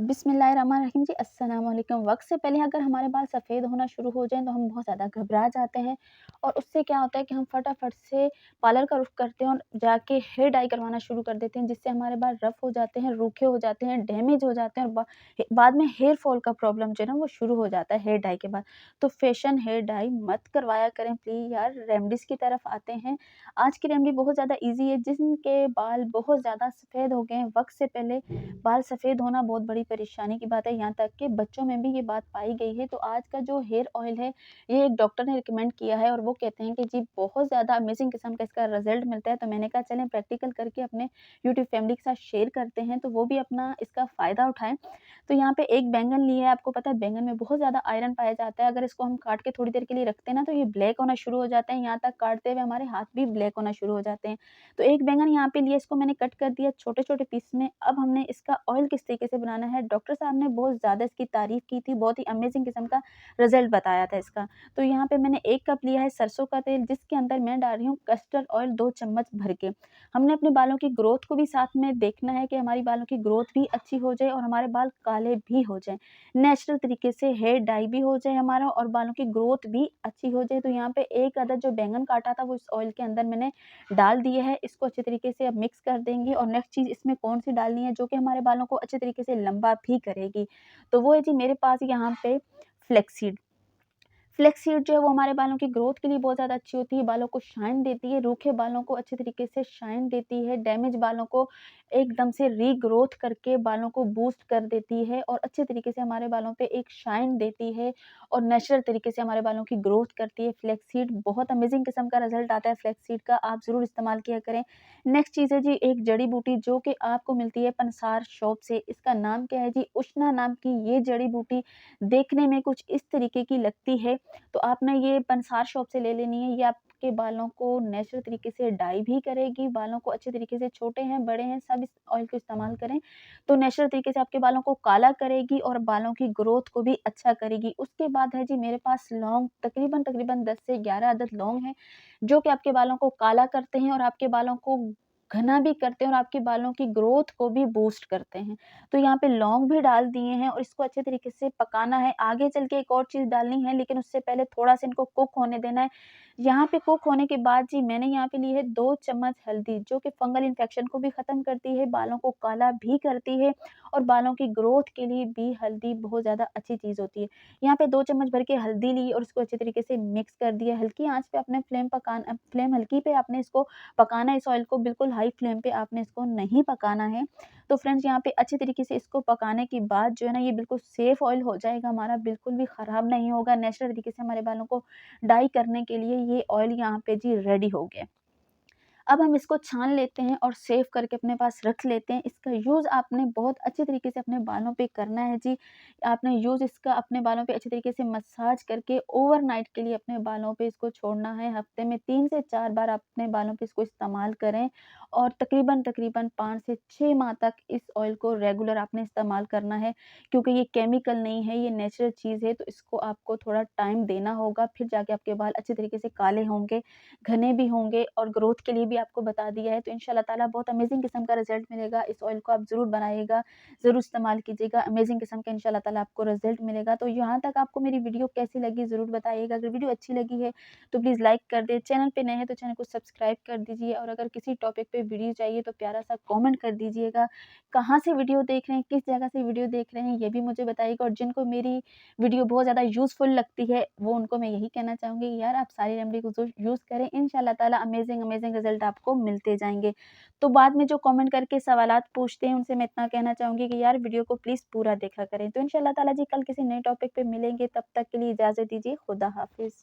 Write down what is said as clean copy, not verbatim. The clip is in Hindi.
बिस्मिल्लाहिर्रहमानिर्रहीम जी, अस्सलाम वालेकुम। वक़्त से पहले अगर हमारे बाल सफ़ेद होना शुरू हो जाएँ तो हम बहुत ज़्यादा घबरा जाते हैं और उससे क्या होता है कि हम फटाफट से पार्लर का रुख करते हैं और जाके हेयर डाई करवाना शुरू कर देते हैं, जिससे हमारे बाल रफ़ हो जाते हैं, रूखे हो जाते हैं, डैमेज हो जाते हैं और बाद में हेयर फॉल का प्रॉब्लम जो है ना वो शुरू हो जाता है हेयर डाई के बाद। तो फ़ैशन हेयर डाई मत करवाया करें प्लीज़ यार। रेमेडीज़ की तरफ आते हैं। आज की रेमेडी बहुत ज़्यादा ईज़ी है। जिनके बाल बहुत ज़्यादा सफ़ेद हो गए हैं वक़्त से पहले, बाल सफ़ेद होना बहुत बड़ी परेशानी की बात है, यहाँ तक कि बच्चों में भी ये बात पाई गई है। तो आज का जो हेयर ऑयल है, ये एक डॉक्टर ने रिकमेंड किया है और वो कहते हैं कि जी बहुत ज़्यादा अमेज़िंग किस्म का इसका रिज़ल्ट मिलता है। तो मैंने कहा चलें प्रैक्टिकल करके अपने यूट्यूब फैमिली के साथ शेयर करते हैं, तो वो भी अपना इसका फ़ायदा उठाएँ। तो यहाँ पे एक बैंगन लिए है, आपको पता है बैंगन में बहुत ज़्यादा आयरन पाया जाता है। अगर इसको हम काट के थोड़ी देर के लिए रखते हैं ना, तो ये ब्लैक होना शुरू हो जाते हैं, यहाँ तक काटते हुए हमारे हाथ भी ब्लैक होना शुरू हो जाते हैं। तो एक बैंगन यहाँ पे लिया, इसको मैंने कट कर दिया छोटे-छोटे पीस में। अब हमने इसका ऑयल किस तरीके से बनाना है, डॉक्टर साहब ने बहुत ज़्यादा इसकी तारीफ़ की थी, बहुत ही अमेज़िंग किस्म का रिज़ल्ट बताया था इसका। तो यहाँ पे मैंने 1 कप लिया है सरसों का तेल, जिसके अंदर मैं डाल रही हूँ कस्टर्ड ऑयल 2 चम्मच भर के। हमने अपने बालों की ग्रोथ को भी साथ में देखना है कि हमारी बालों की ग्रोथ भी अच्छी हो जाए और हमारे बाल काले भी हो जाएँ। नेचुरल तरीके से हेयर डाई भी हो जाए हमारा और बालों की ग्रोथ भी अच्छी हो जाए। तो यहाँ पे 1 अदद जो बैंगन काटा था वो इस ऑयल के अंदर मैंने डाल दिए है। इसको अच्छे तरीके से अब मिक्स कर देंगे और नेक्स्ट चीज़ इसमें कौन-सी डालनी है जो कि हमारे बालों को अच्छे तरीके से लंबा भी करेगी। तो वो है जी मेरे पास यहाँ पे फ्लैक्स सीड जो है वो हमारे बालों की ग्रोथ के लिए बहुत ज़्यादा अच्छी होती है, बालों को शाइन देती है, रूखे बालों को अच्छे तरीके से शाइन देती है, डैमेज बालों को एकदम से रीग्रोथ करके बालों को बूस्ट कर देती है और अच्छे तरीके से हमारे बालों पे एक शाइन देती है और नेचुरल तरीके से हमारे बालों की ग्रोथ करती है। फ्लैक्स सीड बहुत अमेज़िंग किस्म का रिज़ल्ट आता है फ्लैक्स सीड का, आप ज़रूर इस्तेमाल किया करें। नेक्स्ट चीज़ है जी एक जड़ी-बूटी जो कि आपको मिलती है पंसार शॉप से, इसका नाम क्या है जी उशना नाम की ये जड़ी-बूटी देखने में कुछ इस तरीके की लगती है। तो आपने ये पंसार शॉप से ले लेनी है। ये आपके बालों को नेचुरल तरीके से डाई भी करेगी, बालों को अच्छे तरीके से छोटे हैं, बड़े हैं, सब इस ऑयल को इस्तेमाल करें, तो नेचुरल तरीके से आपके बालों को काला करेगी और बालों की ग्रोथ को भी अच्छा करेगी। उसके बाद है जी मेरे पास लौंग तकरीबन 10 से 11 अदद लौंग हैं, जो कि आपके बालों को काला करते हैं और आपके बालों को घना भी करते हैं और आपके बालों की ग्रोथ को भी बूस्ट करते हैं। तो यहाँ पे लौंग भी डाल दिए हैं और इसको अच्छे तरीके से पकाना है। आगे चल के एक और चीज़ डालनी है लेकिन उससे पहले थोड़ा-सा इनको कुक होने देना है। यहाँ पे कुक होने के बाद जी मैंने यहाँ पे ली है 2 चम्मच हल्दी जो कि फंगल इन्फेक्शन को भी ख़त्म करती है, बालों को काला भी करती है और बालों की ग्रोथ के लिए भी हल्दी बहुत ज़्यादा अच्छी चीज़ होती है। यहाँ पे 2 चम्मच भर के हल्दी ली और उसको अच्छे तरीके से मिक्स कर दिया। हल्की आँच पे आपने फ्लेम हल्की पे आपने इसको पकाना है, इस ऑयल को बिल्कुल हाई फ्लेम पे आपने इसको नहीं पकाना है। तो फ्रेंड्स यहाँ पे अच्छे तरीके से इसको पकाने के बाद जो है ना ये बिल्कुल सेफ ऑयल हो जाएगा हमारा, बिल्कुल भी ख़राब नहीं होगा। नेचुरल तरीके से हमारे बालों को डाई करने के लिए ये ऑयल यहाँ पे जी रेडी हो गया। अब हम इसको छान लेते हैं और सेव करके अपने पास रख लेते हैं। इसका यूज़ आपने बहुत अच्छे तरीके से अपने बालों पे करना है जी। आपने यूज़ इसका अपने बालों पे अच्छे तरीके से मसाज करके ओवरनाइट के लिए अपने बालों पे इसको छोड़ना है। हफ्ते में 3 से 4 बार आप अपने बालों पे इसको इस्तेमाल करें और तकरीबन 5 से 6 माह तक इस ऑयल को रेगुलर आपने इस्तेमाल करना है। क्योंकि ये केमिकल नहीं है, ये नेचुरल चीज़ है, तो इसको आपको थोड़ा टाइम देना होगा, फिर जाके आपके बाल अच्छे तरीके से काले होंगे, घने भी होंगे और ग्रोथ के लिए भी आपको बता दिया है। तो इंशाल्लाह ताला बहुत अमेज़िंग किस्म का रिज़ल्ट मिलेगा। इस ऑयल को आप ज़रूर बनाइएगा, ज़रूर इस्तेमाल कीजिएगा। अमेज़िंग किस्म का इंशाल्लाह ताला आपको रिज़ल्ट मिलेगा। तो यहाँ तक आपको मेरी वीडियो कैसी लगी ज़रूर बताइएगा। अगर वीडियो अच्छी लगी है तो प्लीज़ लाइक कर दें। चैनल पे नए हैं तो चैनल को सब्सक्राइब कर दीजिए और अगर किसी टॉपिक पे वीडियो चाहिए तो प्यारा-सा कमेंट कर दीजिएगा। कहाँ से वीडियो देख रहे हैं, किस जगह से वीडियो देख रहे हैं, ये भी मुझे बताइएगा और जिनको मेरी वीडियो बहुत ज़्यादा यूज़फुल लगती है, वो उनको मैं यही कहना चाहूँगी यार आप सारी रेमेडी को यूज़ करें, इंशाल्लाह ताला अमेज़िंग रिज़ल्ट आपको मिलते जाएँगे। तो बाद में जो कमेंट करके सवालात पूछते हैं, उनसे मैं इतना कहना चाहूँगी कि यार वीडियो को प्लीज़ पूरा देखा करें। तो इंशाल्लाह ताला जी कल किसी नए टॉपिक पे मिलेंगे, तब तक के लिए इजाज़त दीजिए। खुदा हाफ़िज़।